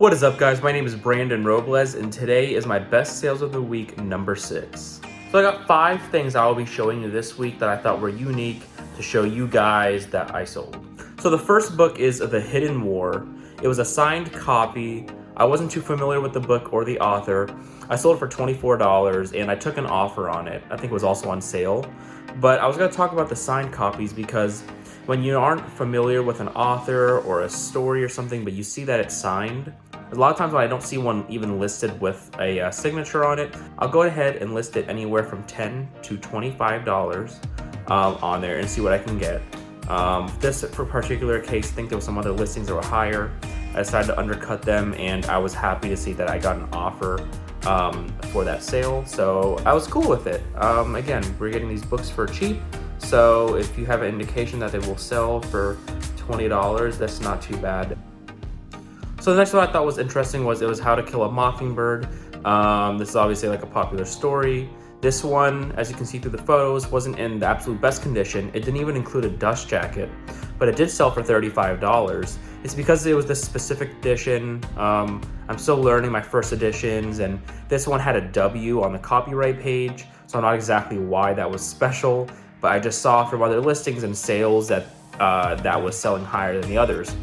What is up, guys? My name is Brandon Robles, and today is my best sales of the week number 6. So I got 5 things I will be showing you this week that I thought were unique to show you guys that I sold. So the first book is The Hidden War. It was a signed copy. I wasn't too familiar with the book or the author. I sold it for $24 and I took an offer on it. I think it was also on sale. But I was going to talk about the signed copies because when you aren't familiar with an author or a story or something, but you see that it's signed, a lot of times when I don't see one even listed with a signature on it, I'll go ahead and list it anywhere from $10 to $25 on there and see what I can get. This for particular case, I think there was some other listings that were higher. I decided to undercut them, and I was happy to see that I got an offer for that sale, so I was cool with it. Again, we're getting these books for cheap, so if you have an indication that they will sell for $20, that's not too bad. So the next one I thought was interesting was it was How to Kill a Mockingbird. This is obviously like a popular story. This one, as you can see through the photos, wasn't in the absolute best condition. It didn't even include a dust jacket, but it did sell for $35. It's because it was this specific edition. I'm still learning my first editions, and this one had a W on the copyright page, so I'm not exactly why that was special, but I just saw from other listings and sales that that was selling higher than the others.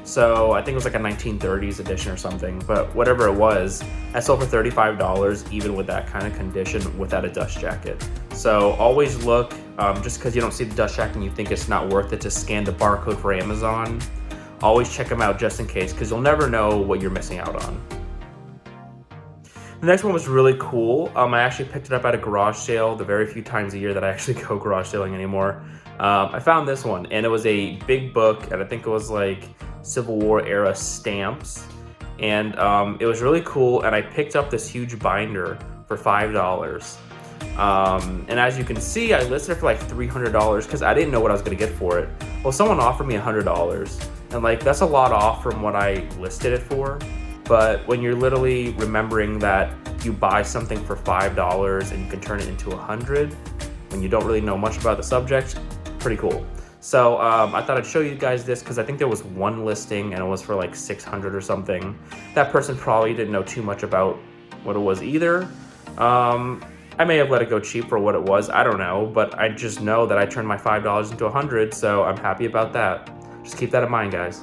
So I think it was like a 1930s edition or something, but whatever it was, I sold for $35 even with that kind of condition without a dust jacket. So always look, just because you don't see the dust jacket and you think it's not worth it to scan the barcode for Amazon, always check them out just in case, because you'll never know what you're missing out on. The next one was really cool. I actually picked it up at a garage sale, the very few times a year that I actually go garage sailing anymore. I found this one, and it was a big book, and I think it was like Civil War era stamps, and it was really cool, and I picked up this huge binder for $5. And as you can see, I listed it for like $300 because I didn't know what I was going to get for it. Well, someone offered me $100, and like that's a lot off from what I listed it for. But when you're literally remembering that you buy something for $5 and you can turn it into $100 when you don't really know much about the subject, pretty cool. So I thought I'd show you guys this because I think there was one listing and it was for like $600 or something. That person probably didn't know too much about what it was either. I may have let it go cheap for what it was, I don't know, but I just know that I turned my $5 into $100, so I'm happy about that. Just keep that in mind, guys.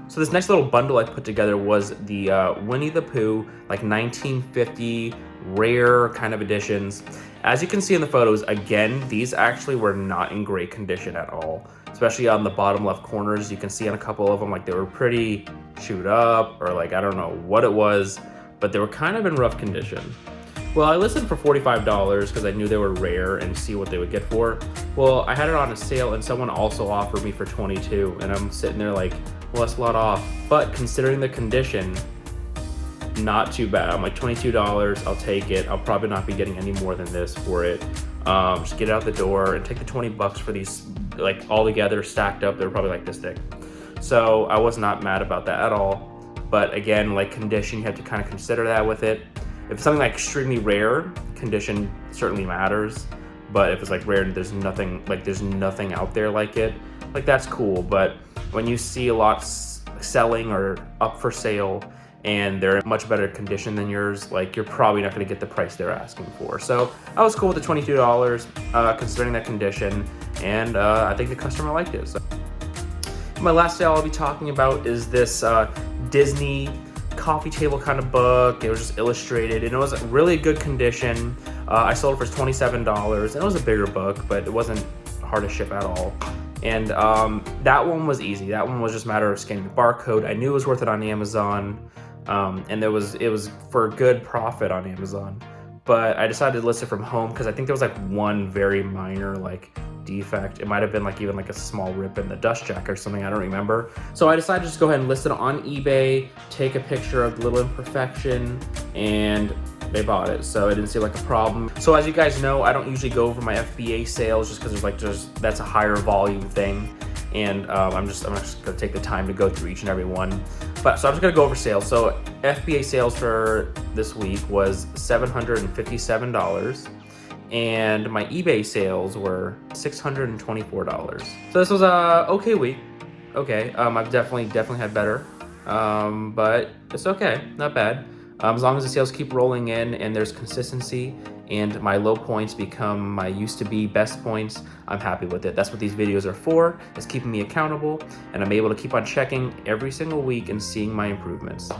So this next little bundle I put together was the Winnie the Pooh, like 1950 rare kind of editions. As you can see in the photos, again, these actually were not in great condition at all. Especially on the bottom left corners, you can see on a couple of them, like they were pretty chewed up, or like, I don't know what it was, but they were kind of in rough condition. Well, I listed for $45 because I knew they were rare and see what they would get for. Well, I had it on a sale and someone also offered me for $22, and I'm sitting there like, well, that's a lot off. But considering the condition, not too bad. I'm like, $22, I'll take it. I'll probably not be getting any more than this for it. Just get it out the door and take the 20 bucks for these, like all together stacked up. They're probably like this thick. So I was not mad about that at all. But again, like condition, you have to kind of consider that with it. If it's something like extremely rare, condition certainly matters. But if it's like rare, there's nothing out there like it, like that's cool. But when you see a lot selling or up for sale and they're in much better condition than yours, like you're probably not going to get the price they're asking for. So I was cool with the $22 considering that condition, and I think the customer liked it. So my last sale I'll be talking about is this Disney coffee table kind of book. It was just illustrated and it was really good condition. I sold it for $27, and it was a bigger book, but it wasn't hard to ship at all. And that one was easy. That one was just a matter of scanning the barcode. I knew it was worth it on Amazon, and it was for a good profit on Amazon. But I decided to list it from home because I think there was like one very minor like defect. It might have been like even like a small rip in the dust jacket or something, I don't remember. So I decided to just go ahead and list it on eBay, take a picture of the little imperfection, and they bought it. So it didn't seem like a problem. So as you guys know, I don't usually go over my FBA sales just because that's a higher volume thing. And I'm just gonna take the time to go through each and every one. But so I'm just gonna go over sales. So FBA sales for this week was $757. And my eBay sales were $624. So this was a okay week. Okay, I've definitely had better. but it's okay, not bad. As long as the sales keep rolling in and there's consistency and my low points become my used to be best points, I'm happy with it. That's what these videos are for, is keeping me accountable, and I'm able to keep on checking every single week and seeing my improvements.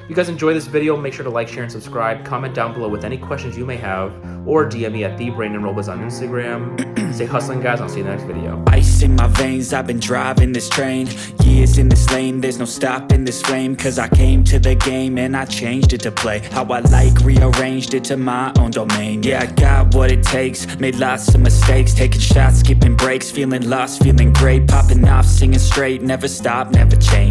If you guys enjoy this video, make sure to like, share, and subscribe. Comment down below with any questions you may have, or DM me at TheBrandonRobles on Instagram. Stay hustling, guys. I'll see you in the next video. Ice in my veins, I've been driving this train. Years in this lane, there's no stopping this flame. Cause I came to the game and I changed it to play how I like, rearranged it to my own domain. Yeah, I got what it takes, made lots of mistakes, taking shots, skipping breaks, feeling lost, feeling great, popping off, singing straight, never stop, never change.